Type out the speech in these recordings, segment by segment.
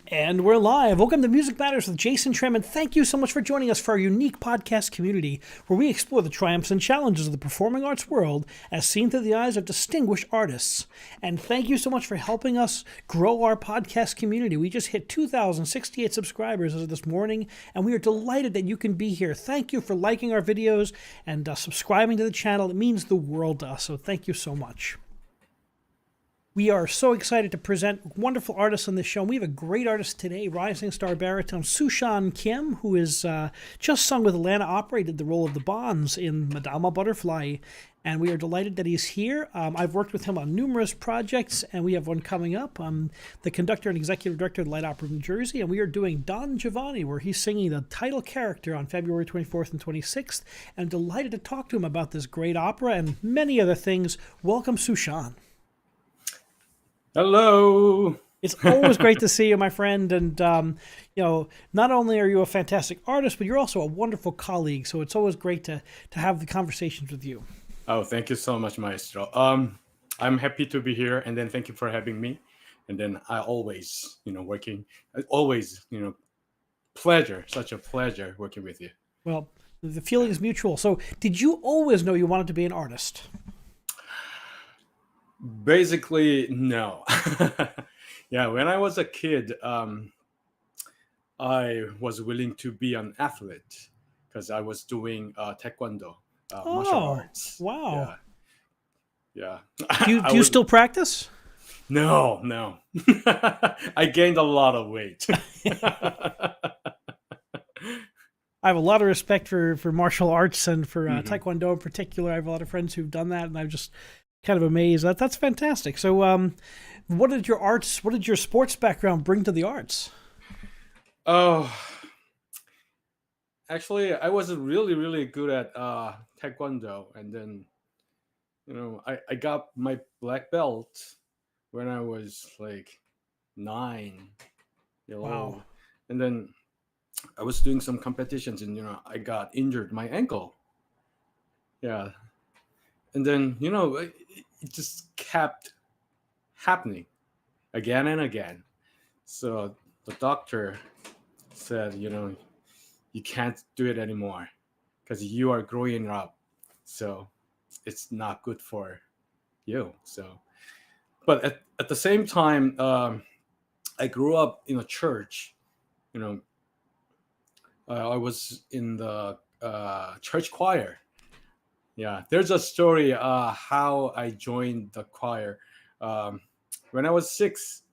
And we're live. Welcome to Music Matters with Jason Tramm, and thank you so much for joining us for our unique podcast community where we explore the triumphs and challenges of the performing arts world as seen through the eyes of distinguished artists. And thank you so much for helping us grow our podcast community. We just hit 2,068 subscribers as of this morning, and we are delighted that you can be here. Thank you for liking our videos and subscribing to the channel. It means the world to us, so thank you so much. We are so excited to present wonderful artists on this show. We have a great artist today, rising star baritone Suchan Kim, who is just sung with Atlanta Opera. He did the role of the Bonds in Madama Butterfly, and we are delighted that he's here. I've worked with him on numerous projects, and we have one coming up. I'm the conductor and executive director of the Light Opera of New Jersey, and we are doing Don Giovanni, where he's singing the title character on February 24th and 26th, and I'm delighted to talk to him about this great opera and many other things. Welcome, Suchan. Hello. It's always great to see you, my friend. And, not only are you a fantastic artist, but you're also a wonderful colleague. So it's always great to have the conversations with you. Oh, thank you so much, Maestro. I'm happy to be here, and then thank you for having me. And then I always, pleasure, such a pleasure working with you. Well, the feeling is mutual. So did you always know you wanted to be an artist? Basically, no. Yeah, when I was a kid, I was willing to be an athlete because I was doing taekwondo, martial arts. Wow. Yeah. Do you still practice? No. I gained a lot of weight. I have a lot of respect for martial arts and for taekwondo in particular. I have a lot of friends who've done that, and I'm just kind of amazed. That's fantastic. So, what did your sports background bring to the arts? Oh, actually, I was really, really good at taekwondo, and then I got my black belt when I was like 9 years Wow. old, and then I was doing some competitions, and I got injured my ankle. Yeah, and then it just kept happening again and again. So the doctor said, you can't do it anymore because you are growing up, so it's not good for you. So, but at the same time, I grew up in a church. I was in the church choir. Yeah, there's a story how I joined the choir when I was 6,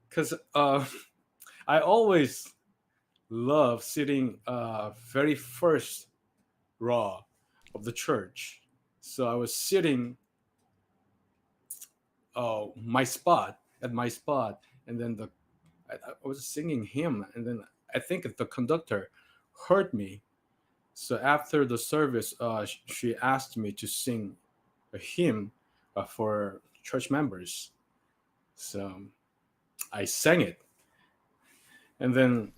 because I always love sitting very first row of the church. So I was sitting my spot at my spot, and then I was singing hymn, and then I think the conductor heard me. So after the service, she asked me to sing a hymn for church members. So I sang it, and then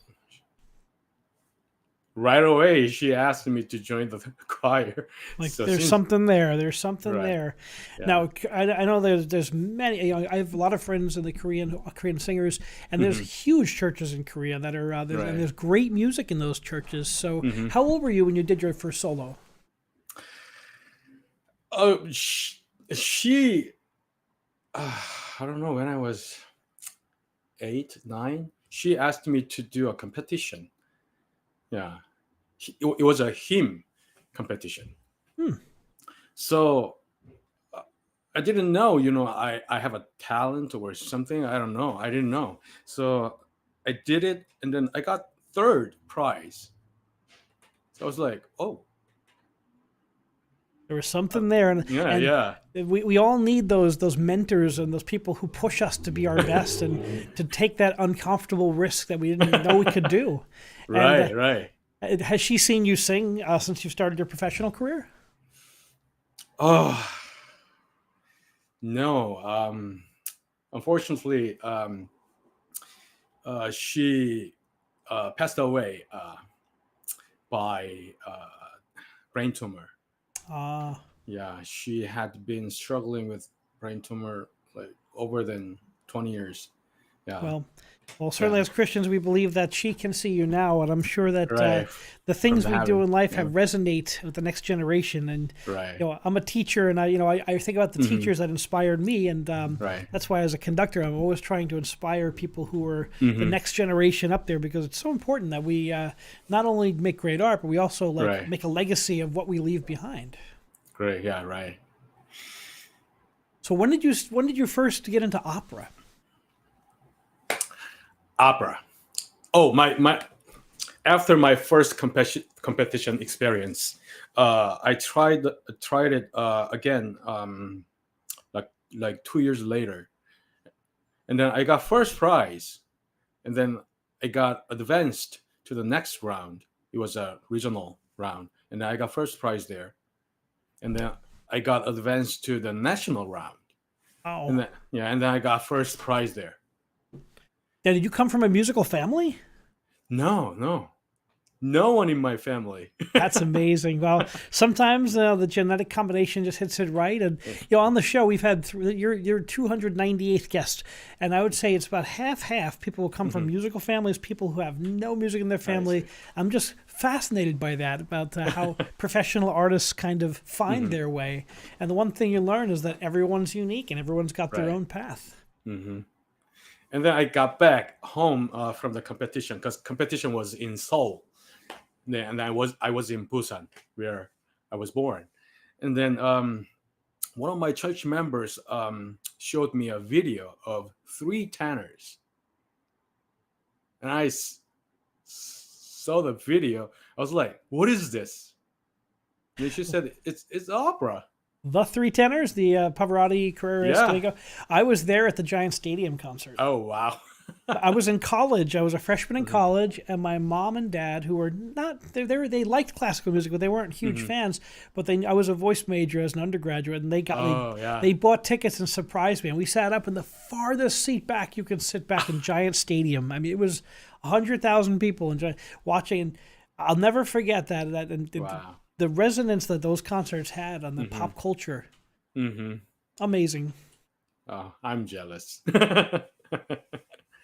right away she asked me to join the choir. Like So there's since something there. There's something right, there. yeah, Now I know there's many. I have a lot of friends in the Korean singers, and there's hmm huge churches in Korea that are and right. there's great music in those churches. So hmm how old were you when you did your first solo? Oh, she I don't know, when I was 8, 9. She asked me to do a competition. Yeah, it was a hymn competition. Hmm. So I didn't know, I have a talent or something. I don't know. I didn't know. So I did it, and then I got third prize. So I was like, oh, There was uh, something there, yeah, and yeah, we all need those mentors and those people who push us to be our best and to take that uncomfortable risk that we didn't even know we could do. And right, right. has she seen you sing since you started your professional career? Oh, no. Unfortunately, she passed away by brain tumor. Ah, Yeah, she had been struggling with brain tumor like over than 20 years. Yeah. Well, certainly Yeah. as Christians, we believe that she can see you now, and I'm sure that Right. the From things the we do heaven. in life Yeah. have resonate with the next generation. And Right. I'm a teacher, and I think about the teachers that inspired me, and Right. that's why as a conductor, I'm always trying to inspire people who are the Mm-hmm. next generation up there, because it's so important that we not only make great art, but we also Right. make a legacy of what we leave behind. Great. Yeah. Right. So when did you first get into opera? Opera. Oh, my after my first competition experience, I tried it again, like 2 years later, and then I got first prize, and then I got advanced to the next round. It was a regional round, and then I got first prize there, and then I got advanced to the national round, and Oh, then and then I got first prize there. now did you come from a musical family? No, no, no one in my family. That's amazing. Well, sometimes the genetic combination just hits it right. And on the show we've had your 298th guest, and I would say it's about half. People will come from musical families, people who have no music in their family. see. I'm just fascinated by that, about how professional artists kind of find their way. And the one thing you learn is that everyone's unique and everyone's got their Right. own path. Hmm. And then I got back home from the competition, because competition was in Seoul. And I was in Busan, where I was born. And then one of my church members showed me a video of three tenors, and saw the video. I was like, "What is this?" And she said, "It's opera." The three tenors, the Pavarotti, Carrera, Yeah. Stego. I was there at the Giant Stadium concert. Oh wow. I was in college. I was a freshman in college, and my mom and dad, who were not they liked classical music, but they weren't huge fans. But I was a voice major as an undergraduate, and they bought tickets and surprised me. And we sat up in the farthest seat back you can sit back in Giant Stadium. I mean, it was 100,000 people watching. And I'll never forget that. Wow. The resonance that those concerts had on the pop culture. Mm-hmm. Amazing. Oh, I'm jealous.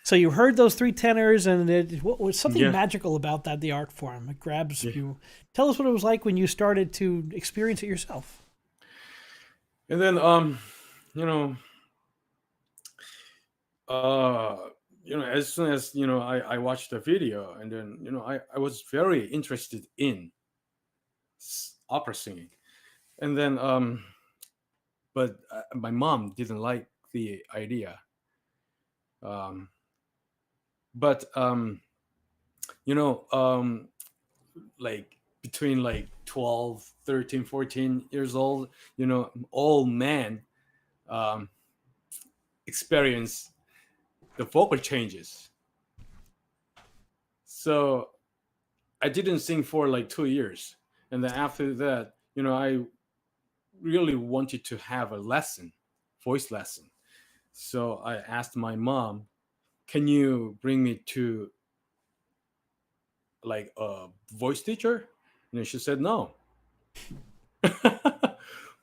So you heard those three tenors, and what was something Yeah. magical about that, the art form. It grabs you. Tell us what it was like when you started to experience it yourself. And then you know as soon as I watched the video, and then I was very interested in opera singing. And then but my mom didn't like the idea. um but like between like 12, 13, 14 years old, all men um experience the vocal changes. So I didn't sing for like 2 years, and then after that, I really wanted to have a lesson, voice lesson. So I asked my mom, "Can you bring me to like a voice teacher?" And then she said, "No."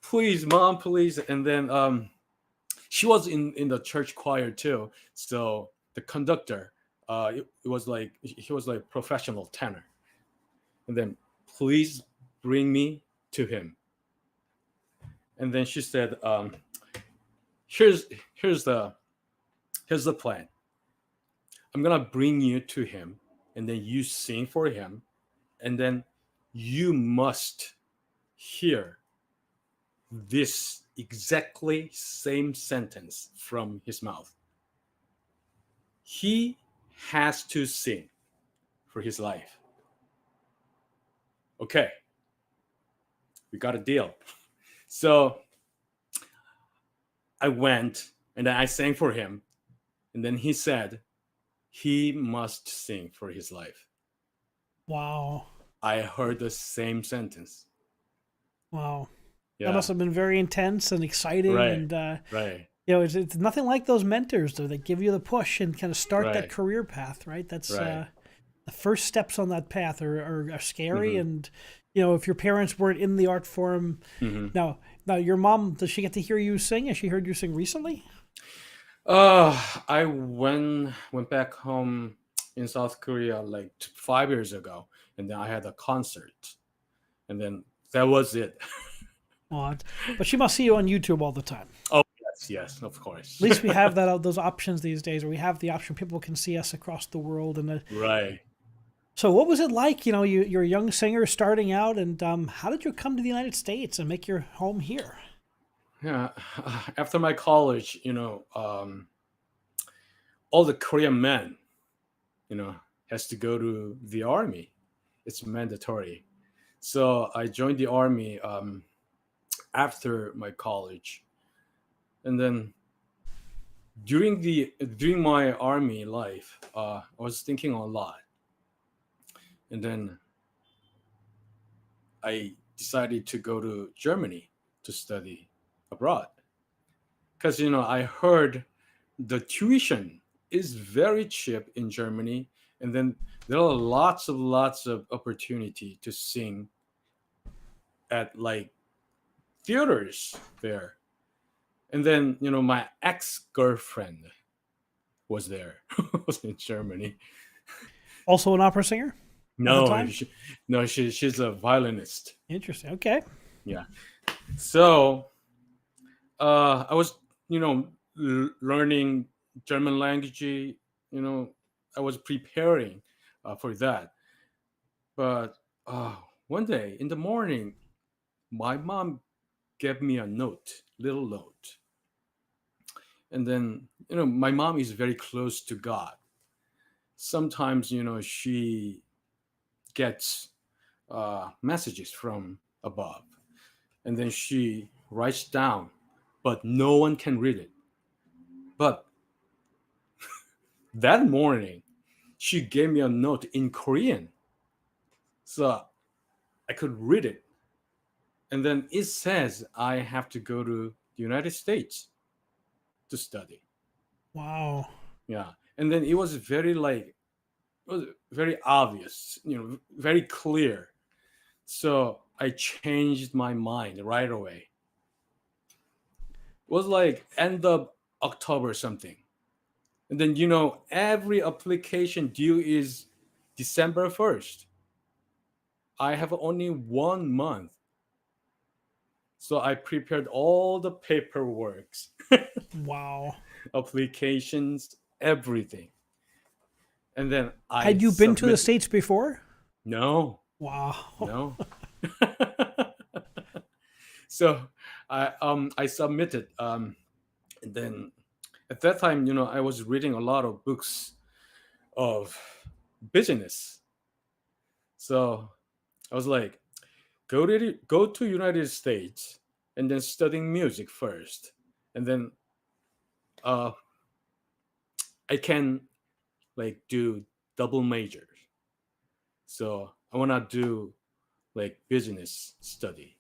Please, mom, please. And then she was in the church choir too. So the conductor, it was like he was like professional tenor. And then, "Please bring me to him." And then she said, here's here's the here's the plan. I'm gonna bring you to him, and then you sing for him, and then you must hear this exactly same sentence from his mouth. He has to sing for his life. Okay, we got a deal. So I went, and then I sang for him, and then he said he must sing for his life. Wow. I heard the same sentence. Wow. That Yeah, must have been very intense and exciting. right, And, right, it's nothing like those mentors, though, that give you the push and kind of start that right, career path, right? That's right. the first steps on that path are scary. Mhm, And, if your parents weren't in the art form. mhm. Now, your mom, does she get to hear you sing? Has she heard you sing recently? I went back home in South Korea like 5 years ago, and then I had a concert, and then that was it. Well, but she must see you on YouTube all the time. Oh yes, yes, of At course. least we have that those options these days, where we have the option people can see us across the world. And Right. so, what was it like? You're a young singer starting out, and how did you come to the United States and make your home here? Yeah. After my college, all the Korean men, you know, has to go to the army. It's mandatory. So I joined the army after my college, and then during my army life, I was thinking a lot, and then I decided to go to Germany to study abroad because I heard the tuition is very cheap in Germany, and then there are lots of opportunity to sing at like theaters there. And then my ex girlfriend was there, was in Germany. Also, an opera singer at the No, time. no, she's a violinist. Interesting. Okay. Yeah. So I was learning German language. I was preparing for that. But one day in the morning, my mom gave me a note, little note, and then my mom is very close to God. Sometimes she gets messages from above, and then she writes down, but no one can read it. But that morning, she gave me a note in Korean, so I could read it. And then it says I have to go to the United States to study. Wow. Yeah, and then it was very it was very obvious, very clear. So I changed my mind right away. It was like end of October something, and then every application due is December 1st. I have only 1 month, so I prepared all the paperwork, Wow. applications, everything, and then I Had you been to the submitted. States before? No, Wow. no. So I submitted, and then at that time I was reading a lot of books of business. So I was like, go to United States and then studying music first, and then uh I can like do double majors. So I want to do like business study.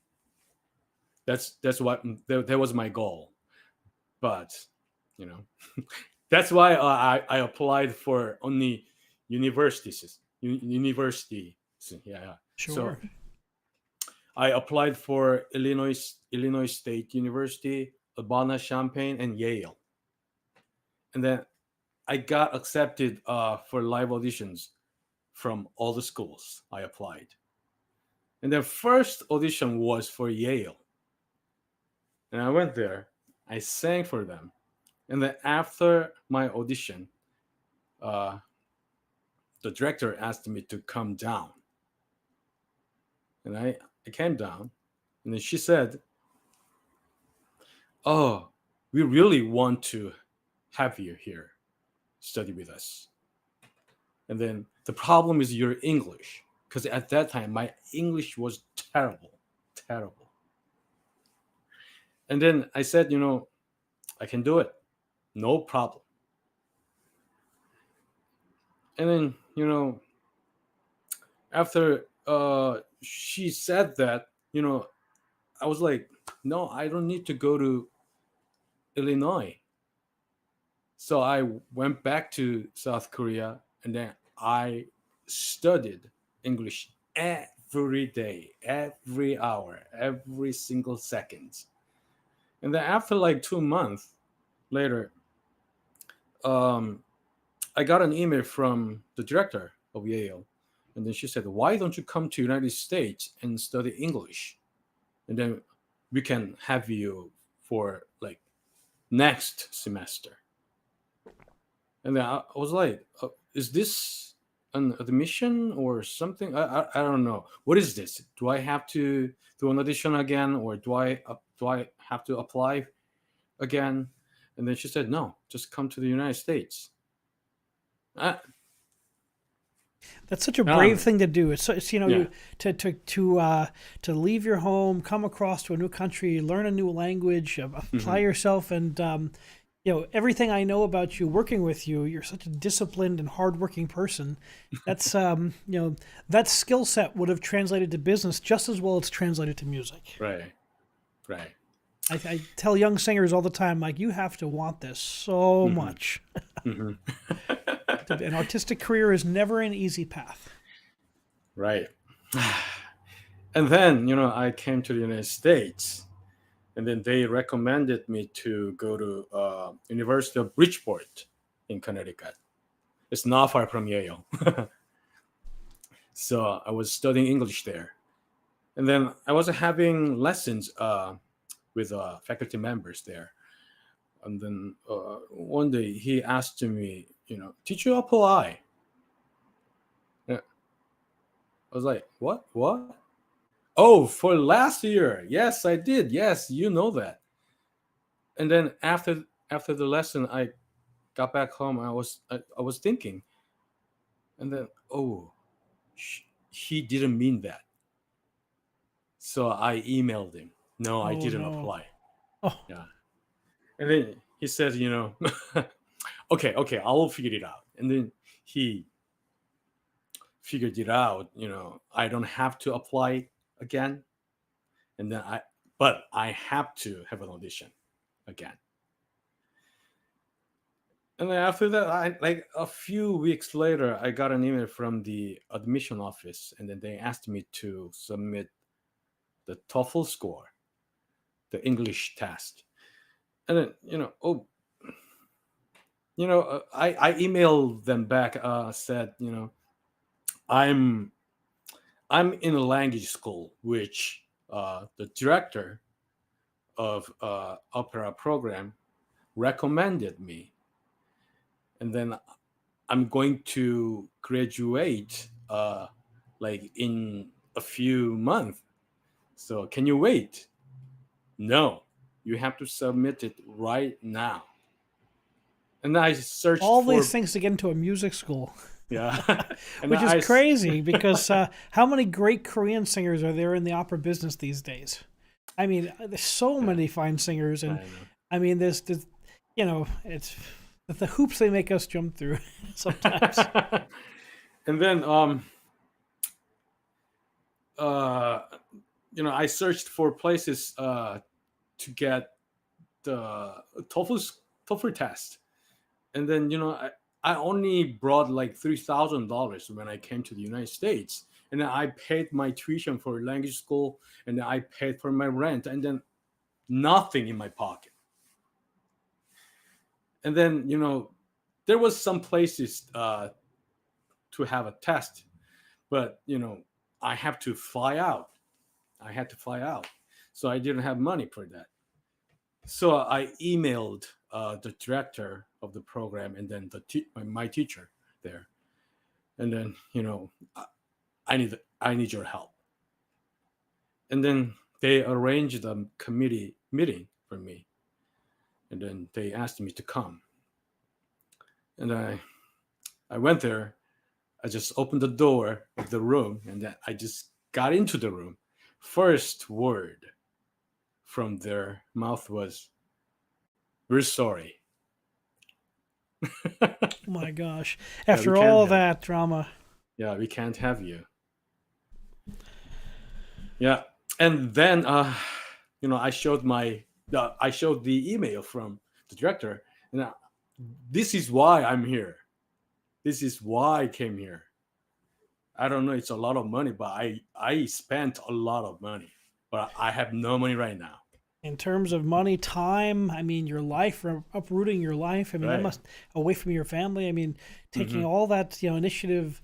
That's what that was my goal. But you know that's why I applied for only universities. University. Yeah, yeah. So Sure. I applied for Illinois State University, Urbana Champaign, and Yale. And then I got accepted for live auditions from all the schools I applied. And the first audition was for Yale. And I went there. I sang for them. And then after my audition, uh, the director asked me to come down. And I came down. And then she said, "Oh, we really want to have you here study with us. And then the problem is your English." Because at that time, my English was terrible, terrible. And then I said, I can do it. No problem. And then, after she said that, I was like, no, I don't need to go to Illinois. So I went back to South Korea, and then I studied English every day, every hour, every single second. And then after like 2 months later, um, I got an email from the director of Yale, and then she said, "Why don't you come to United States and study English, and then we can have you for like next semester." And then I was like, "Is this an admission or something? I don't know. What is this? Do I have to do an audition again, or do I have to apply again?" And then she said, "No, just come to the United States." Uh, That's such a brave um, thing to do. It's yeah. to leave your home, come across to a new country, learn a new language, apply Hmm. yourself, and everything I know about you, working with you, you're such a disciplined and hardworking person. That's that skill set would have translated to business just as well as translated to music. Right. Right. I tell young singers all the time, like you have to want this so Hmm. much. Hmm. An artistic career is never an easy path. Right. And then, I came to the United States, and then they recommended me to go to University of Bridgeport in Connecticut. It's not far from Yale. So I was studying English there. And then I was having lessons with faculty members there. And then one day he asked me, "Did you apply?" Yeah. I was like, "What? What?" "Oh, for last year. Yes, I did. Yes, you know that." And then after the lesson, I got back home. I was thinking, and then, oh, he didn't mean that. So I emailed him. "No, I Oh didn't no. apply." Oh, Yeah. And then he says, "Okay, okay, I'll figure it out." And then he figured it out. I don't have to apply again, and then but I have to have an audition again. And then after that, like a few weeks later, I got an email from the admission office, and then they asked me to submit the TOEFL score, the English test. And then, I emailed them back, said, I'm I'm in a language school, which the director of opera program recommended me, and then I'm going to graduate like in a few months. So can you wait? No, you have to submit it right now. And I searched all these for, things to get into a music school, yeah, and which is crazy because how many great Korean singers are there in the opera business these days? I mean, there's so yeah, many fine singers, and I know. I mean, there's it's the hoops they make us jump through sometimes. And then uh I searched for places to get the TOEFL test, and then I only brought like $3,000 when I came to the United States, and then I paid my tuition for language school, and then I paid for my rent, and then nothing in my pocket. And then there was some places to have a test, but I have to fly out. I had to fly out, so I didn't have money for that. So I emailed the director of the program, and then my teacher there, and then I need your help. And then they arranged a committee meeting for me, and then they asked me to come, and I went there. I just opened the door of the room, and then I just got into the room. First word from their mouth was, "We're sorry." Oh my gosh! Yeah, we After can't all have. that drama, Yeah, we can't have you. Yeah, and then I showed the email from the director, and this is why I'm here. This is why I came here. I don't know, it's a lot of money, but I spent a lot of money, but I have no money right now. In terms of money, time, I mean, your life, uprooting your life. I mean, that Right. must away from your family. I mean, taking Hmm. all that initiative.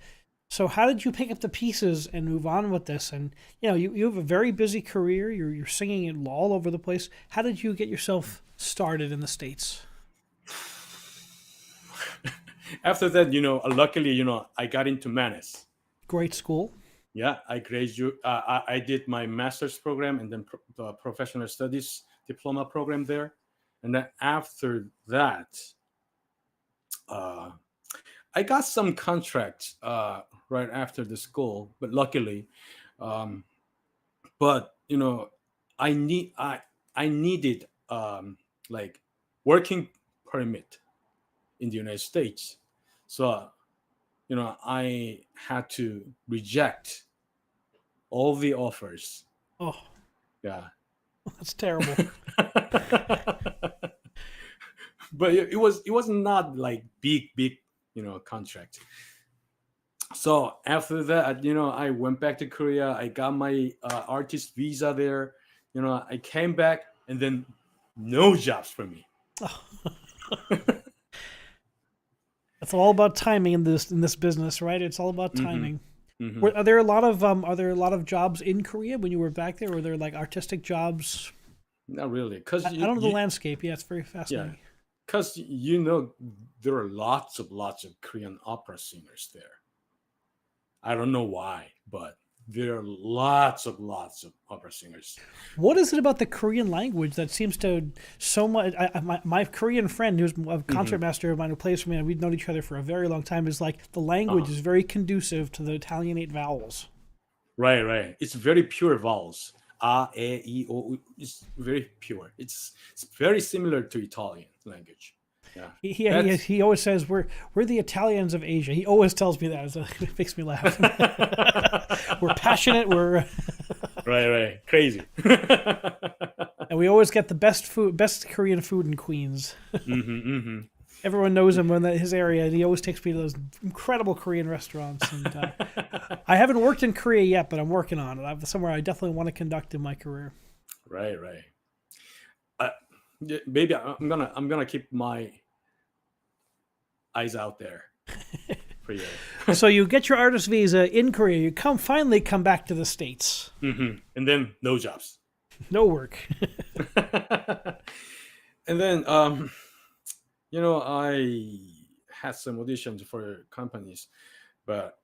So, how did you pick up the pieces and move on with this? And you have a very busy career. You're singing it all over the place. How did you get yourself started in the States? After that, luckily, I got into Manis. Great school. Yeah, I graduated. I did my master's program and then the professional studies diploma program there. And then after that, uh, I got some contracts right after the school, but luckily, um, but I needed like working permit in the United States, so I had to reject all the offers. Oh, Yeah. that's terrible. But it was not like big contract. So after that, I went back to Korea. I got my artist visa there. I came back, and then no jobs for me. It's all about timing in this business, right? It's all about Hmm. timing. Hmm. Are there a lot of jobs in Korea when you were back there? Were there like artistic jobs? Not really, because I don't know the landscape. Yeah, it's very yeah, fascinating. because there are lots of Korean opera singers there. I don't know why, but there are lots of opera singers. What is it about the Korean language that seems to so much? My Korean friend, who's a Hmm. concertmaster of mine who plays for me, and we've known each other for a very long time, is like the language Uh-huh. is very conducive to the Italianate vowels. Right, right. It's very pure vowels. A, e, I, o. It's very pure. It's very similar to Italian language. Yeah, that's He always says we're the Italians of Asia. He always tells me that. So it makes me laugh. We're passionate. We're right, right. Crazy. and we always get the best Korean food in Queens. Hmm. Hmm. Everyone knows him in his area, and he always takes me to those incredible Korean restaurants. And I haven't worked in Korea yet, but I'm working on it. I've somewhere I definitely want to conduct in my career. Right, right. Uh, yeah, maybe I'm gonna keep my eyes out there for you. So you get your artist visa in Korea. You finally come back to the States. And then no jobs. No work. And then I had some auditions for companies, but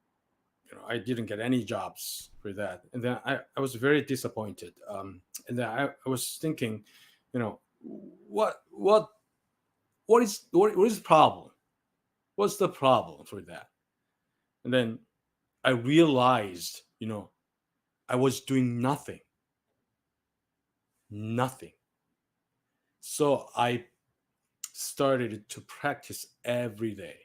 I didn't get any jobs for that. And then I was very disappointed. And then I was thinking, you know, what what what is the problem? What's the problem for that? And then I realized, I was doing nothing. So I started to practice every day.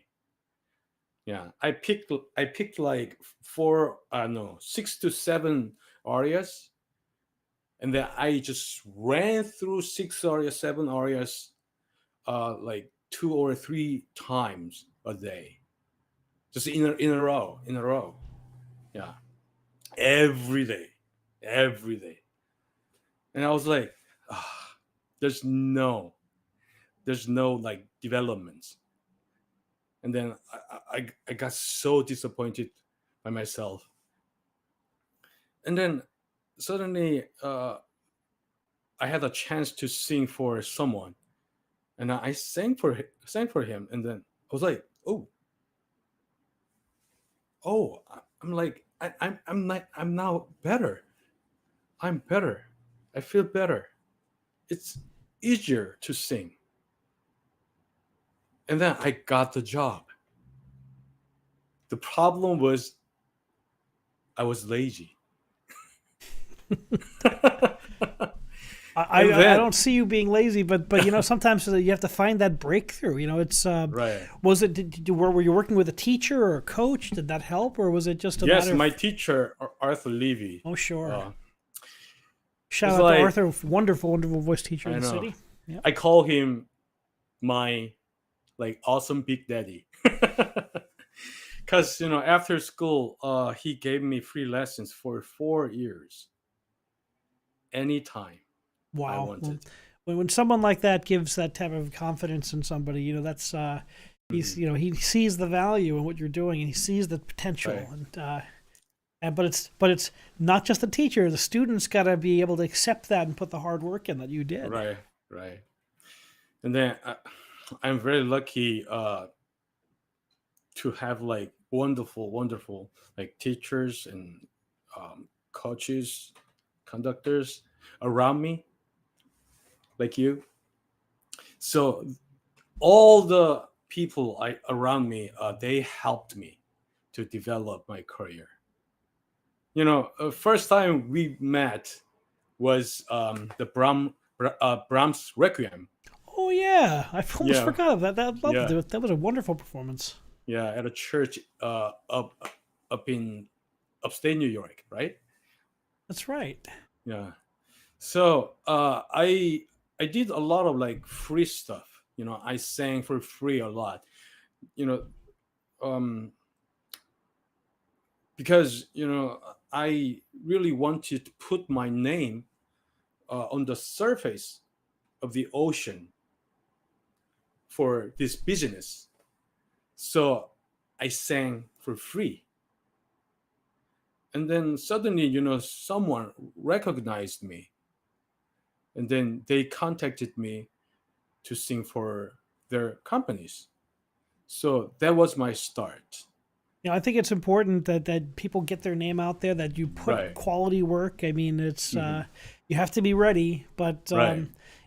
Yeah, I picked like four, no, 6 to 7 arias, and then I just ran through 6 arias, 7 arias, like 2 or 3 times a day, just in a row. Yeah, every day, every day, and I was like, ah, there's no, there's no like developments, and then I got so disappointed by myself, and then suddenly I had a chance to sing for someone, and I sang for him, and then I was like, oh, I'm like I'm now better. I'm better. I feel better. It's easier to sing, and then I got the job. The problem was I was lazy, and I then don't see you being lazy, but sometimes you have to find that breakthrough. It's right. was it were you working with a teacher or a coach? Did that help, or was it just a Yes, matter my of teacher Arthur Levy. oh sure. Uh, Shout it's out to like Arthur, wonderful, wonderful voice teacher in I the know. city. Yeah. I call him my like awesome big daddy. Because after school, he gave me free lessons for 4 years, anytime. I Wow. Well, wanted. when someone like that gives that type of confidence in somebody, that's he's Hmm. he sees the value in what you're doing and he sees the potential Right, and but it's not just the teacher. The students got to be able to accept that and put the hard work in that you did. right, right. And then I'm very lucky to have like wonderful, wonderful like teachers and coaches, conductors around me, like you. So all the people I around me, they helped me to develop my career. First time we met was the Brahms Requiem. Oh yeah, I almost Yeah, forgot of that. That loved yeah, it. That was a wonderful performance. yeah, at a church up in upstate New York, right? That's right. Yeah. So I did a lot of like free stuff. I sang for free a lot. You know, um, because I really wanted to put my name on the surface of the ocean for this business. So I sang for free. And then suddenly, someone recognized me. And then they contacted me to sing for their companies. So that was my start. I think it's important that people get their name out there. That you put Right. quality work. I mean, it's Hmm. you have to be ready, but Right.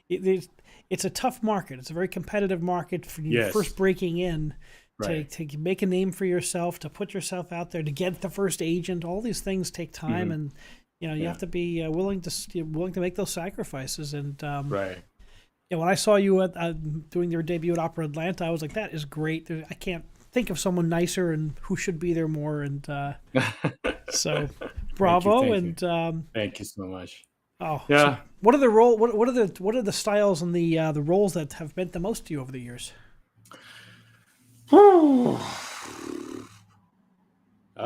it, it's it's a tough market. It's a very competitive market for you first Yes. breaking in to Right. to make a name for yourself, to put yourself out there, to get the first agent. All these things take time, Hmm. and you have Yeah. to be willing to make those sacrifices. And Right. when I saw you doing your debut at Opera Atlanta, I was like, that is great. I can't think of someone nicer and who should be there more. And so, Thank you. bravo. Thank you. And Thank you so much. so Yeah. what are the role? What are the styles and the roles that have meant the most to you over the years? I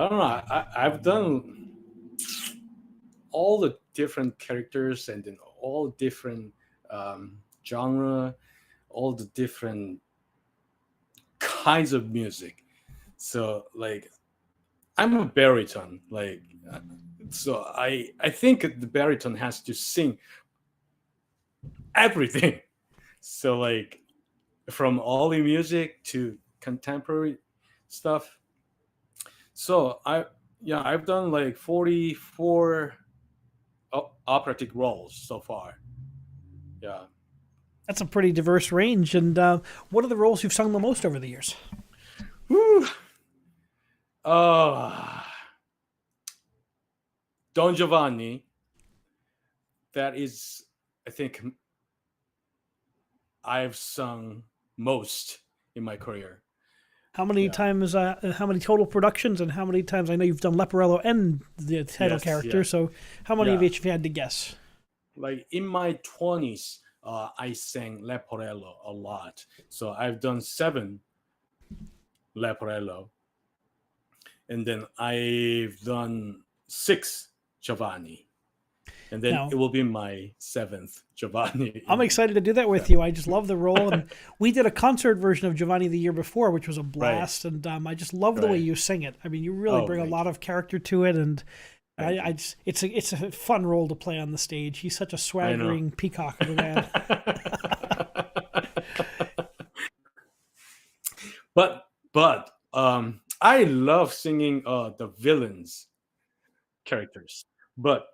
don't know. I've done all the different characters and then all different genre, all the different kinds of music. So like I'm a baritone. So I think the baritone has to sing everything. So like from early music to contemporary stuff. So I've done like 44 operatic roles so far. Yeah. That's a pretty diverse range. And what are the roles you've sung the most over the years? Whew. Uh, Don Giovanni. That is, I think, I've sung most in my career. How many Yeah. times? How many total productions? And how many times? I know you've done Leporello and the title Yes. character. Yeah. So how many of Yeah. each have you had to guess? Like in my 20s, I sang Leporello a lot. So I've done 7 Leporello, and then I've done 6 Giovanni, and then it Now, will be my 7th Giovanni. I'm excited to do that Yeah. with you. I just love the role, and we did a concert version of Giovanni the year before, which was a Right, blast. And I just love the way right. you sing it. I mean, you really Oh, bring a thank lot you, of character to it, and thank you. it's a fun role to play on the stage. He's such a I know. swaggering peacock of a man. but I love singing the villains characters, but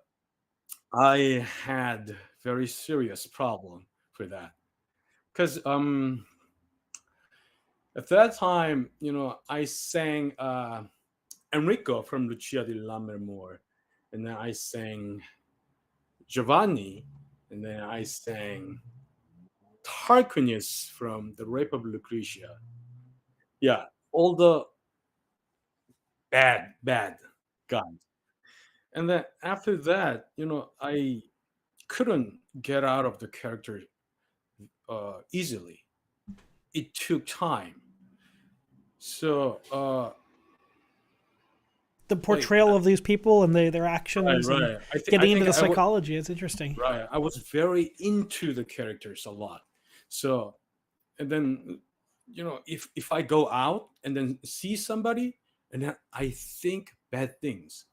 I had very serious problem for that because at that time, I sang Enrico from Lucia di Lammermoor, and then I sang Giovanni, and then I sang Tarquinius from the Rape of Lucretia. Yeah, all the bad guys. And then after that, I couldn't get out of the character easily. It took time. So the like portrayal of these people and their right, actions and right. I getting into think the I was psychology. It's interesting. right. I was very into the characters a lot. So and then if I go out and then see somebody and then I think bad things,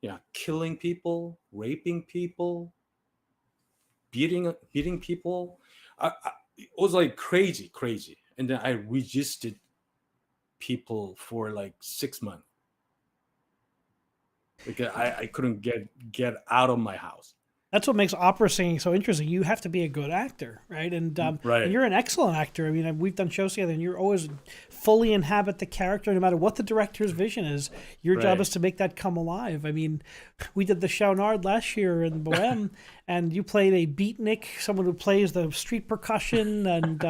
yeah, killing people, raping people, beating people, it was like crazy, and then I resisted people for like 6 months. Like I couldn't get out of my house. That's what makes opera singing so interesting. You have to be a good actor, right? And Right, you're an excellent actor. I mean, we've done shows together, and you're always fully inhabit the character, no matter what the director's vision is. Your job right. is to make that come alive. I mean, we did the Chaunard last year in Bohème, and you played a beatnik, someone who plays the street percussion and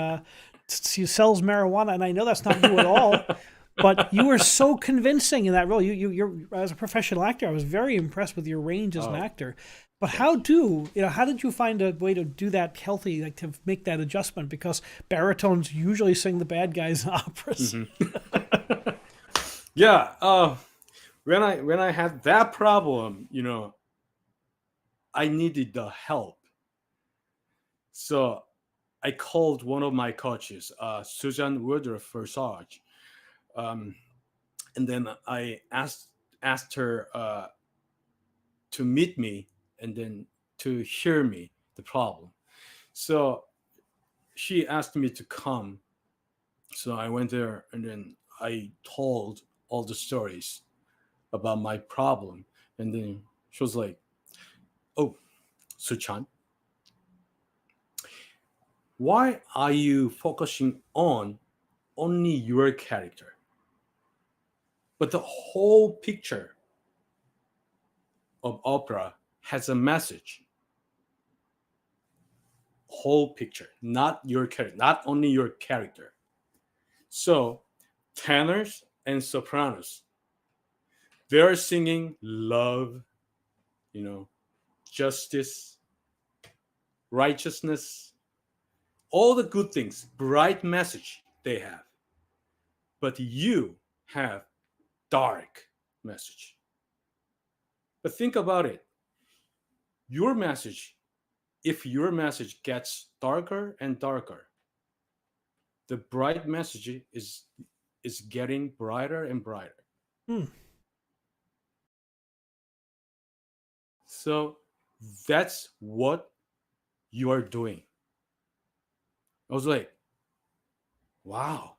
sells marijuana. And I know that's not you at all, but you were so convincing in that role. You're as a professional actor. I was very impressed with your range as an Oh, actor. But thank you. how did you find a way to do that healthy, like to make that adjustment? Because baritones usually sing the bad guys in operas. Mhm. Yeah. When I had that problem, I needed the help. So I called one of my coaches, Susan Woodruff-Forsage, um, and then I asked her to meet me and then to hear me the problem. So she asked me to come. So I went there and then I told all the stories about my problem, and then she was like, "Oh, Suchan, why are you focusing on only your character? But the whole picture of opera has a message. Whole picture, not your character, not only your character. So, tenors and sopranos, they're singing love, you know, justice, righteousness, all the good things, bright message they have. But you have dark message. But think about it. Your message, if your message gets darker and darker, the bright message is getting brighter and brighter. Hmm. Hmm. So that's what you are doing. I was like, wow.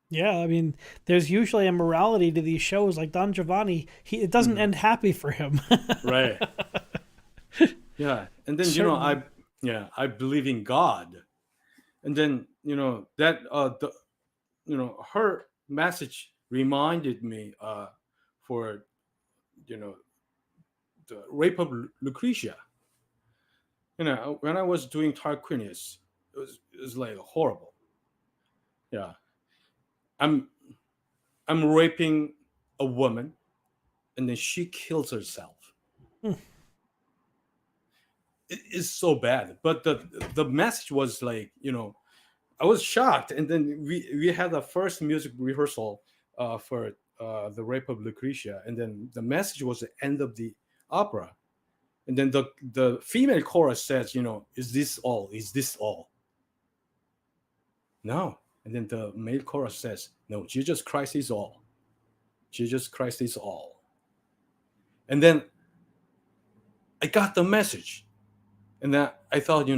Yeah, I mean, there's usually a morality to these shows. Like Don Giovanni, it doesn't Mhm. end happy for him. Right. Yeah. And then Certainly. I believe in God. And then that her message reminded me for you know the rape of Lucretia. When I was doing Tarquinius, it was like horrible. Yeah, I'm I'm raping a woman, and then she kills herself. Hmm. It is so bad. But the message was like, I was shocked, and then we had a first music rehearsal for the rape of Lucretia, and then the message was the end of the opera, and then the female chorus says, is this all? Is this all? No. And then the male chorus says, no, Jesus Christ is all. Jesus Christ is all. And then I got the message. And then I thought,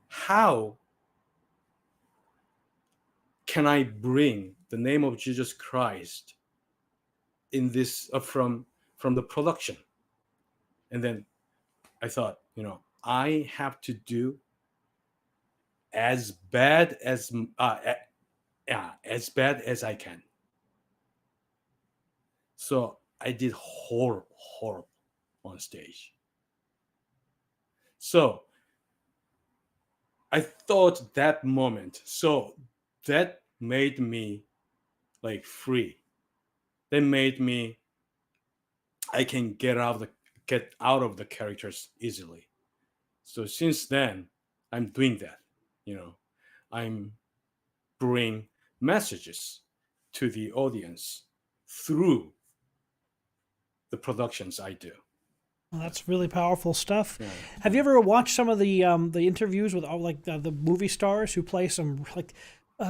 how can I bring the name of Jesus Christ in this from the production? And then I thought, I have to do as bad as yeah, as bad as I can. So I did horrible on stage. So I thought that moment. So that made me like free. That made me I can get out of the characters easily. So since then, I'm doing that. You know, I'm bring messages to the audience through the productions I do. Well, that's really powerful stuff. Yeah. Have you ever watched some of the interviews with all like the movie stars who play some like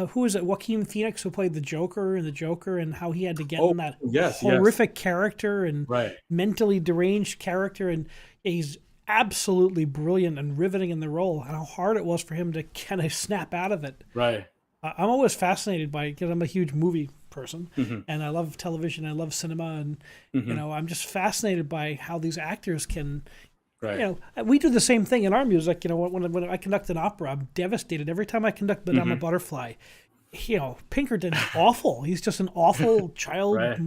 who is it? Joaquin Phoenix, who played the Joker in the Joker, and how he had to get Oh, in that yes, yes. horrific character and Right. mentally deranged character, and he's absolutely brilliant and riveting in the role. And how hard it was for him to kind of snap out of it. Right. I'm always fascinated by because I'm a huge movie person Hmm. and I love television, I love cinema, and Hmm. I'm just fascinated by how these actors can. Right. We do the same thing in our music. When I conduct an opera, I'm devastated every time I conduct Madame Butterfly. Pinkerton's awful. He's just an awful child, Right.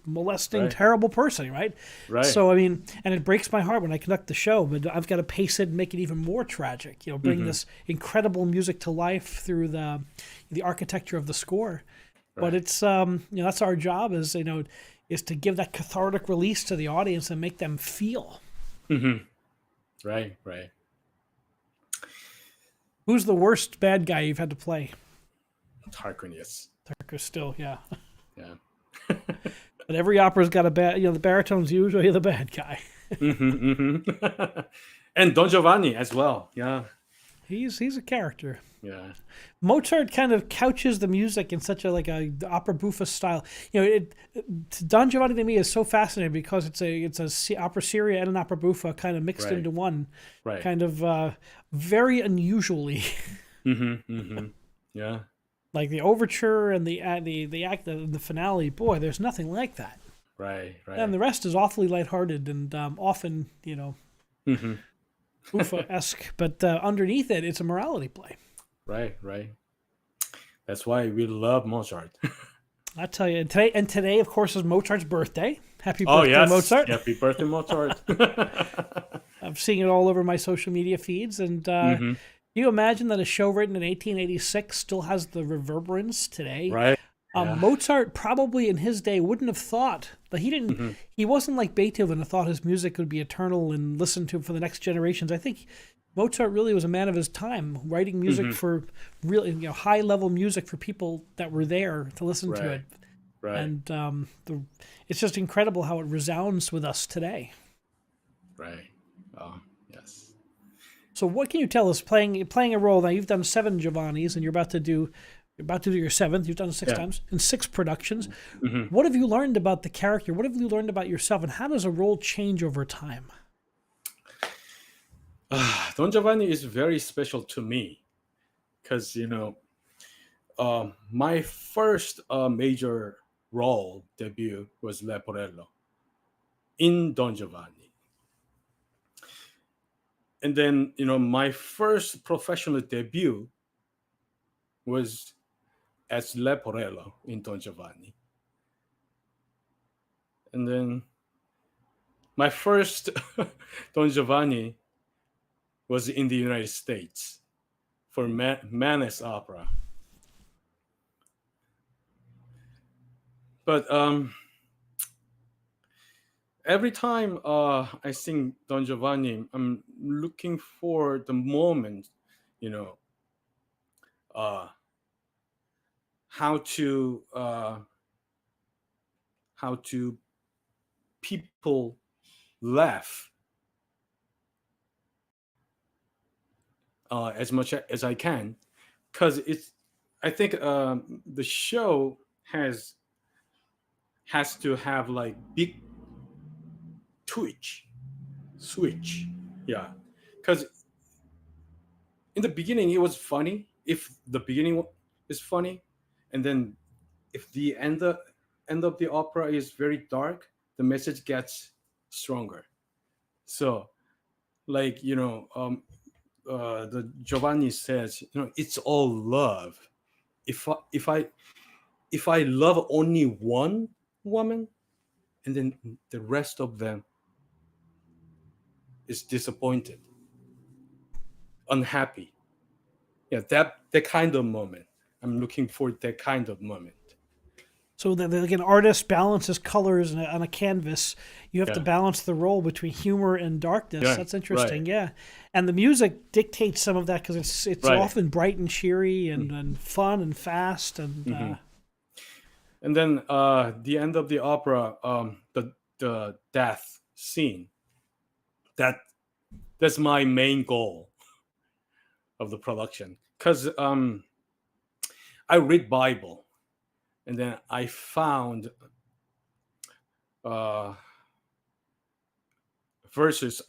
molesting, Right. terrible person, right? Right. So, I mean, and it breaks my heart when I conduct the show, but I've got to pace it and make it even more tragic, bring this incredible music to life through the architecture of the score. But it's, that's our job is to give that cathartic release to the audience and make them feel. Right. Right. Who's the worst bad guy you've had to play? Tarquinius. Tarkus still, yeah. Yeah. But every opera's got a bad, the baritone's usually the bad guy. And Don Giovanni as well. Yeah. He's a character. Yeah. Mozart kind of couches the music in such a opera buffa style. Don Giovanni to me is so fascinating because it's a opera seria and an opera buffa kind of mixed Right. into one, Right. kind of very unusually. Yeah. Like the overture and the act, the finale. Boy, there's nothing like that. Right. Right. And the rest is awfully lighthearted and often buffa-esque, but underneath it, it's a morality play. Right. Right. That's why we love Mozart. I tell you, today, of course, is Mozart's birthday. Happy Oh birthday, yes. Mozart! Happy birthday, Mozart. I'm seeing it all over my social media feeds, and can you imagine that a show written in 1886 still has the reverberance today? Right. Yeah. Mozart probably in his day wouldn't have thought that he didn't. He wasn't like Beethoven who thought his music would be eternal and listened to for the next generations. I think Mozart really was a man of his time, writing music for really high level music for people that were there to listen to it. Right. And it's just incredible how it resounds with us today. Right. Oh, yes. So what can you tell us playing a role now? You've done 7 Giovannis and you're about to do your 7th. You've done it 6 times in 6 productions. What have you learned about the character? What have you learned about yourself? And how does a role change over time? Don Giovanni is very special to me because, my first major role debut was Leporello in Don Giovanni. And then, my first professional debut was as Leporello in Don Giovanni. And then my first Don Giovanni was in the United States for Mannes Opera. But every time I sing Don Giovanni, I'm looking for the moment, how to people laugh as much as I can, because I think the show has to have like big switch, yeah, because in the beginning it was funny. If the beginning is funny, and then if the end of the opera is very dark, the message gets stronger. So, like the Giovanni says, it's all love. If I love only one woman, and then the rest of them is disappointed, unhappy. Yeah, that kind of moment. I'm looking for that kind of moment. So that like an artist balances colors on a canvas, you have to balance the role between humor and darkness. Yeah, That's interesting, right. yeah. And the music dictates some of that because it's Right. often bright and cheery and fun and fast and And then the end of the opera, the death scene. That that's my main goal of the production, because I read Bible, and then I found uh, verses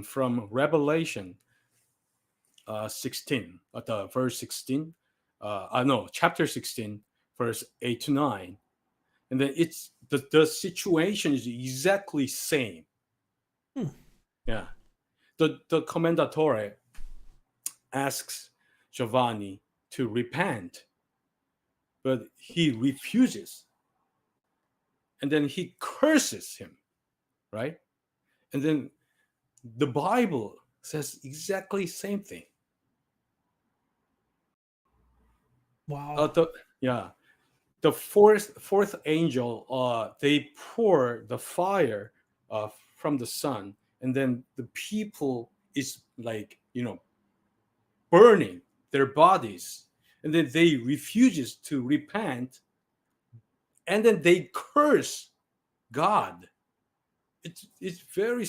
from Revelation 16, the verse 16. No, chapter 16, verse 8 to 9, and then it's the situation is exactly same. Hmm. Yeah, the commendatore asks Giovanni to repent, but he refuses, and then he curses him, right? And then the Bible says exactly same thing. Wow. The Yeah, the fourth angel, they pour the fire from the sun, and then the people is like, burning their bodies, and then they refuses to repent, and then they curse God. It's very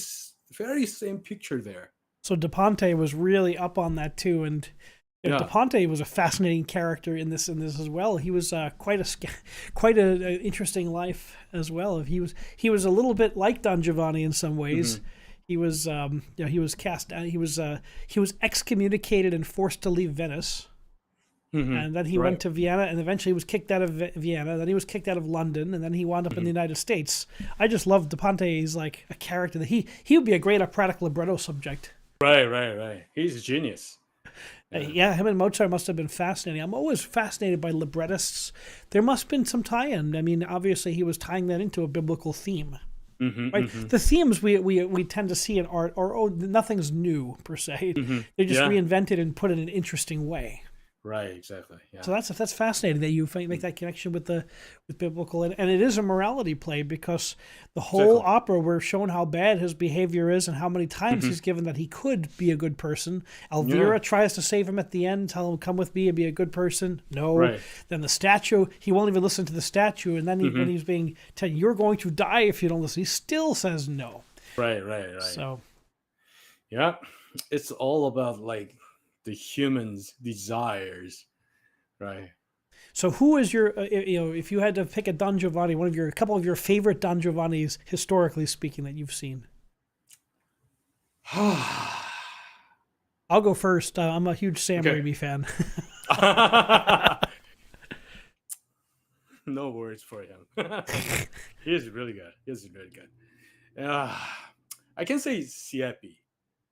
same picture there. So DePonte was really up on that too, and Yeah. DePonte was a fascinating character in this as well. He was quite a interesting life as well. He was a little bit like Don Giovanni in some ways. Mhm. He was he was cast out. He was excommunicated and forced to leave Venice. Mhm. And then he Right. went to Vienna, and eventually he was kicked out of Vienna. Then he was kicked out of London, and then he wound up in the United States. I just love DePonte. He's like a character that he would be a great operatic libretto subject. Right. He's a genius. Yeah, him and Mozart must have been fascinating. I'm always fascinated by librettists. There must have been some tie-in. I mean, obviously he was tying that into a biblical theme. Right, the themes we tend to see in art are nothing's new per se. They're just Yeah. reinvented and put in an interesting way. Right, exactly. Yeah. So that's fascinating that you make that connection with biblical, and it is a morality play, because the whole Exactly. opera, we're shown how bad his behavior is and how many times he's given that he could be a good person. Elvira Yeah. tries to save him at the end, tell him, "Come with me and be a good person." No. Right. Then the statue, he won't even listen to the statue, and then when he's being told, "You're going to die if you don't listen," he still says no. Right. So Yeah. It's all about like the human's desires, right? So who is your, if you had to pick a Don Giovanni, a couple of your favorite Don Giovannis, historically speaking, that you've seen? I'll go first. I'm a huge Sam Okay. Raimi fan. No words for him. He's really good. I can say Siepi.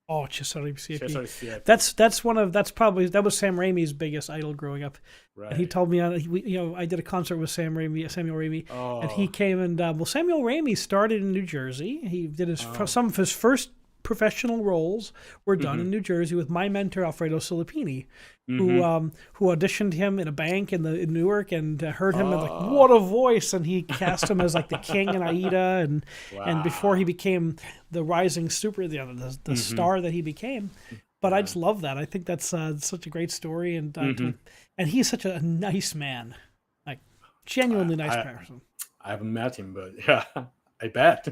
Oh, Cesare Cesare Siepi. Siepi. That was Sam Raimi's biggest idol growing up. Right. And he told me, I did a concert with Samuel Raimi, Oh. and he came and Samuel Raimi started in New Jersey. He did some of his first professional roles were done in New Jersey with my mentor Alfredo Silipini, who auditioned him in a bank in Newark, and heard him and like, what a voice, and he cast him as like the king in Aida, and before he became the rising super, the star that he became. But I just love that. I think that's such a great story, and he's such a nice man, like genuinely nice person. I haven't met him, but yeah, I bet.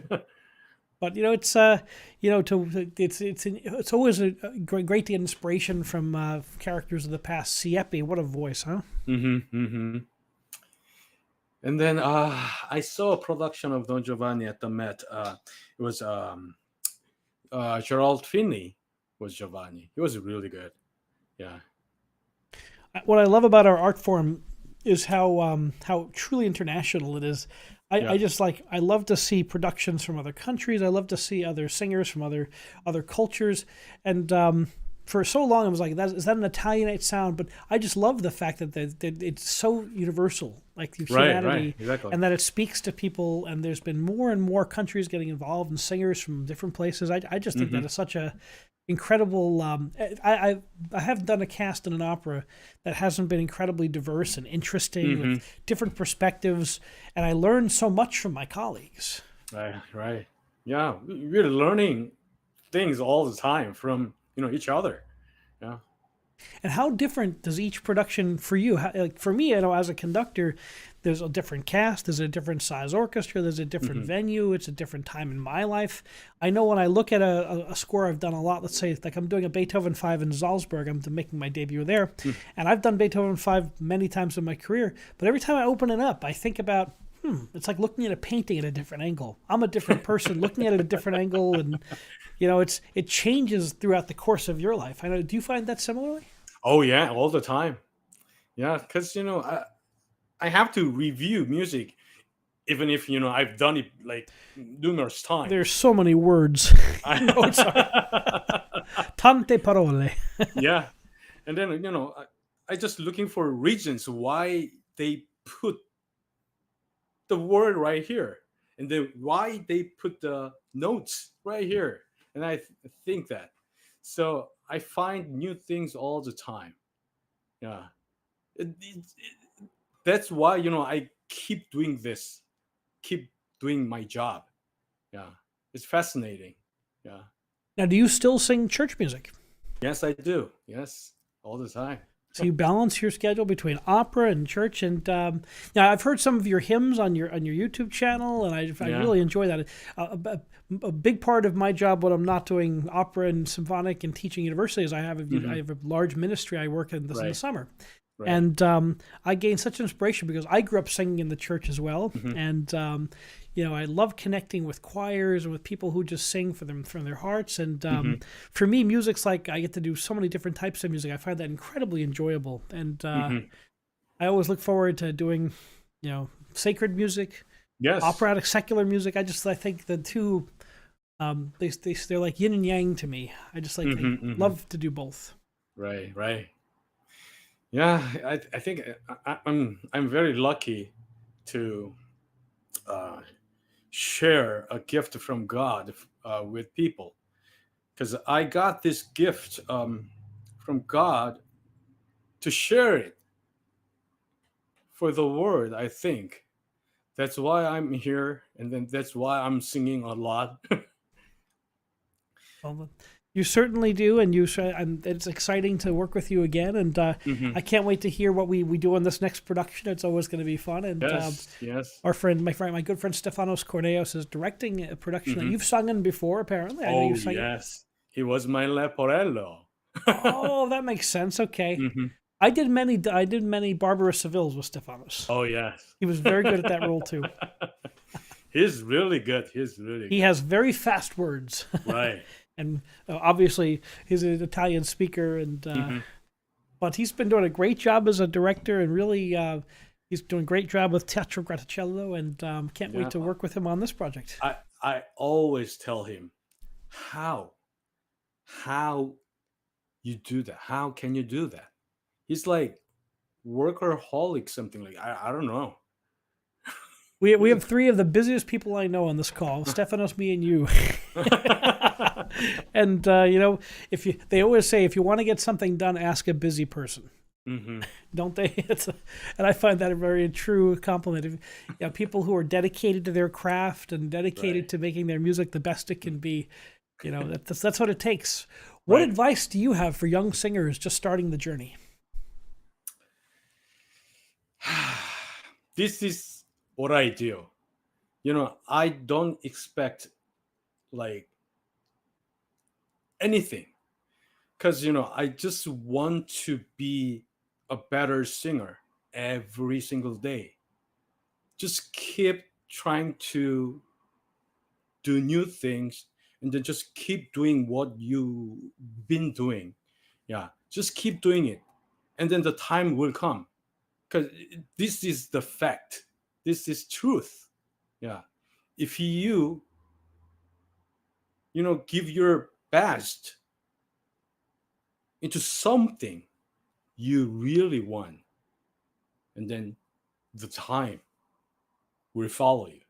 But it's it's always a great to get inspiration from characters of the past. Siepi, what a voice, huh? And then I saw a production of Don Giovanni at the Met. It was Gerald Finney was Giovanni. He was really good. Yeah. What I love about our art form is how truly international it is. I love to see productions from other countries. I love to see other singers from other cultures. And for so long, I was like, is that an Italianate sound? But I just love the fact that it's so universal, like humanity, Right, exactly. and that it speaks to people. And there's been more and more countries getting involved, and singers from different places. I just think that is such a incredible. I haven't done a cast in an opera that hasn't been incredibly diverse and interesting with different perspectives, and I learned so much from my colleagues. Right. Yeah, we're learning things all the time from each other. Yeah. And how different does each production for you? Like for me, I know as a conductor, there's a different cast, there's a different size orchestra, there's a different venue, it's a different time in my life. I know when I look at a score I've done a lot, let's say like I'm doing a Beethoven 5 in Salzburg, I'm making my debut there, and I've done Beethoven 5 many times in my career, but every time I open it up, I think about, it's like looking at a painting at a different angle. I'm a different person looking at it at a different angle, and it changes throughout the course of your life. I know. Do you find that similarly? Oh yeah, all the time. Yeah, because I have to review music, even if I've done it like numerous times. There's so many words. No, sorry. Tante parole. Yeah, and then I just looking for reasons why they put the word right here, and then why they put the notes right here, and I think that. So I find new things all the time. Yeah, that's why I keep doing this, keep doing my job. Yeah, it's fascinating. Yeah. Now, do you still sing church music? Yes, I do. Yes, all the time. So you balance your schedule between opera and church, and now I've heard some of your hymns on your YouTube channel, and I really enjoy that. A big part of my job when I'm not doing opera and symphonic and teaching university is I have a large ministry I work in the summer. Right. And I gained such inspiration because I grew up singing in the church as well, and I love connecting with choirs and with people who just sing from their hearts. And for me, music's like I get to do so many different types of music. I find that incredibly enjoyable, and I always look forward to doing, sacred music, operatic secular music. I think the two, they're like yin and yang to me. I just like love to do both. Right. Yeah, I think I'm very lucky to share a gift from God with people, because I got this gift from God to share it for the world. I think that's why I'm here, and then that's why I'm singing a lot. Well, you certainly do, and it's exciting to work with you again, and I can't wait to hear what we do on this next production. It's always going to be fun, and yes. My good friend Stefanos Corneos is directing a production that you've sung in before, apparently. I know you've sung yes, he was my leporello. Oh, that makes sense. Okay, I did many Barbara Sevilles with Stefanos. Oh yes, he was very good at that role too. He's really good. He has very fast words. Right. And obviously, he's an Italian speaker, and but he's been doing a great job as a director, and really, he's doing a great job with Teatro Graticello, and can't wait to work with him on this project. I always tell him, how you do that? How can you do that? He's like workaholic, something like I don't know. We have three of the busiest people I know on this call: Stefanos, me, and you. And they always say if you want to get something done, ask a busy person. Don't they? And I find that a very true compliment. People who are dedicated to their craft and dedicated to making their music the best it can be. That's what it takes. What advice do you have for young singers just starting the journey? This is what I do. I don't expect like anything, because I just want to be a better singer every single day. Just keep trying to do new things, and then just keep doing what you've been doing. Yeah, just keep doing it, and then the time will come, because this is the fact. This is truth. Yeah, if you give your best into something you really want, and then the time will follow you.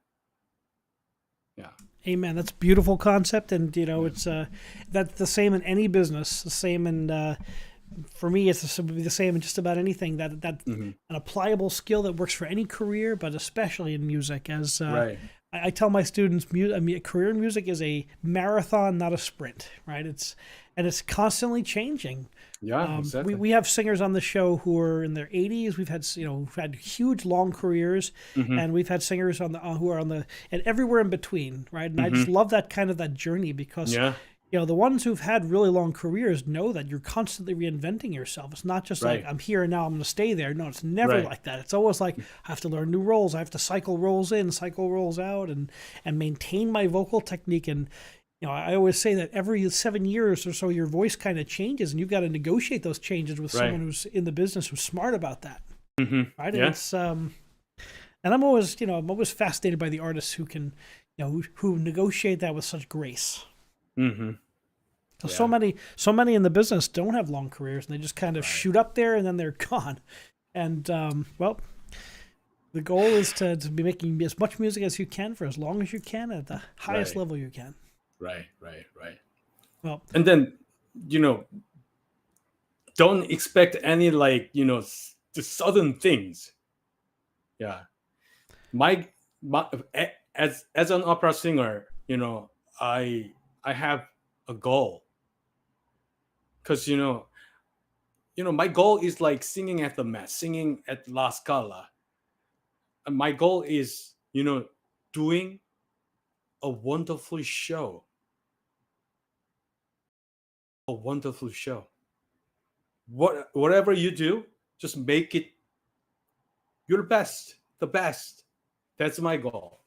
Yeah. Amen. That's a beautiful concept, and it's that's the same in any business. The same in for me, it's the same in just about anything. That an applicable skill that works for any career, but especially in music. As I tell my students, career in music is a marathon, not a sprint. Right? and it's constantly changing. Yeah, exactly. We have singers on the show who are in their 80s. We've had we've had huge long careers, Mm-hmm. and we've had singers on the who are on the and everywhere in between, right? And I just Mm-hmm. love that journey because Yeah, the ones who've had really long careers know that you're constantly reinventing yourself. It's not just like right, I'm here and now I'm going to stay there. No, it's never right, like that. It's always like I have to learn new roles. I have to cycle roles in, cycle roles out, and maintain my vocal technique. And I always say that every 7 years or so, your voice kind of changes, and you've got to negotiate those changes with right. someone who's in the business who's smart about that, Mm-hmm. right? And Yeah, it's and I'm always I'm always fascinated by the artists who can who negotiate that with such grace. mm-hmm. 'Cause Yeah, so many in the business don't have long careers, and they just kind of right, shoot up there and then they're gone. And well, the goal is to be making as much music as you can for as long as you can at the highest right, level you can. right, right, right. Well, And then, you know, don't expect any like, the sudden things. Yeah. My as an opera singer, I have a goal because my goal is like singing at the Met, singing at La Scala. And my goal is doing a wonderful show, a wonderful show. Whatever you do, just make it your best, the best. That's my goal.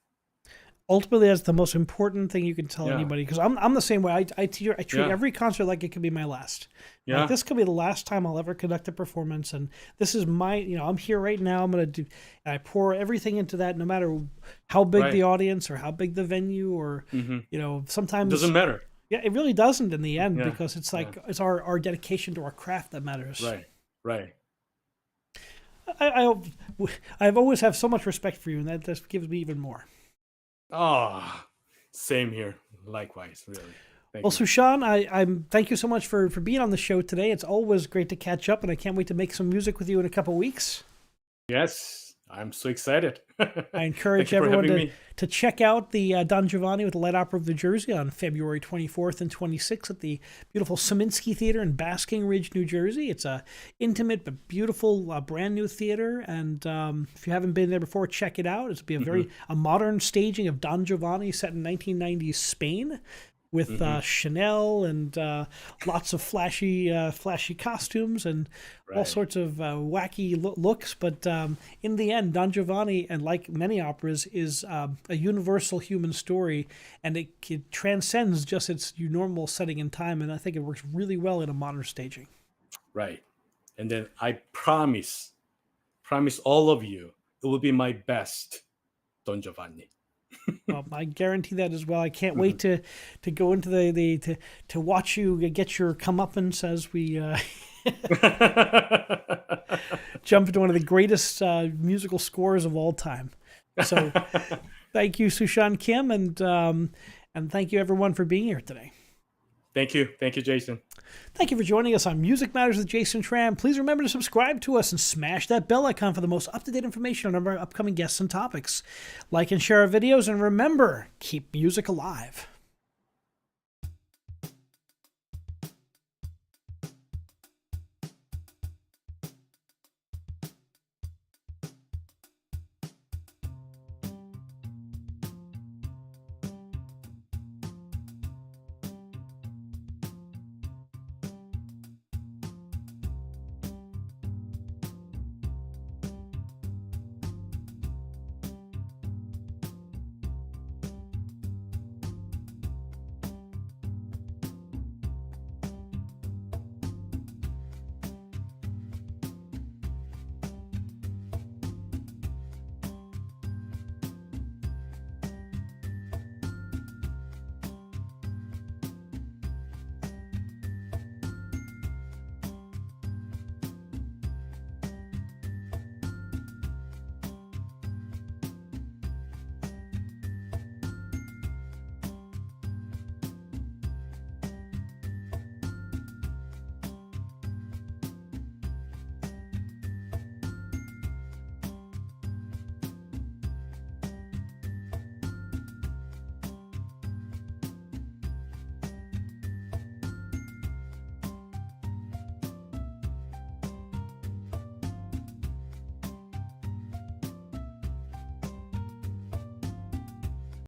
ultimately, that's the most important thing you can tell Yeah, anybody. Because I'm the same way. I treat yeah, every concert like it could be my last. Like yeah, this could be the last time I'll ever conduct a performance, and this is my I'm here right now. I'm gonna do. I pour everything into that, no matter how big the right. audience or how big the venue, or Hmm. sometimes Doesn't matter. yeah, it really doesn't in the end Yeah, because it's yeah, like it's our dedication to our craft that matters. right, right. I I've always have so much respect for you, and that just gives me even more. Ah, same here. Likewise, really. Thank Well, you. Suchan, I'm thank you so much for being on the show today. It's always great to catch up, and I can't wait to make some music with you in a couple weeks. Yes, I'm so excited. I Thank encourage you for everyone having me. to check out the Don Giovanni with the Light Opera of New Jersey on February 24th and 26th at the beautiful Saminsky Theater in Basking Ridge, New Jersey. It's a intimate but beautiful brand new theater, and if you haven't been there before, check it out. It'll be Hmm. a modern staging of Don Giovanni set in 1990s Spain, with Hmm. Chanel and lots of flashy costumes and all Right, sorts of wacky looks. But in the end, Don Giovanni, and like many operas, is a universal human story, and it transcends just its normal setting and time. And I think it works really well in a modern staging. right. And then I promise all of you, it will be my best, Don Giovanni. Well, I guarantee that as well. I can't wait to go into to watch you get your comeuppance as we jump into one of the greatest musical scores of all time. So, thank you, Suchan Kim, and thank you everyone for being here today. Thank you, Jason. Thank you for joining us on Music Matters with Jason Tramm. Please remember to subscribe to us and smash that bell icon for the most up-to-date information on our upcoming guests and topics. Like and share our videos, and remember, keep music alive.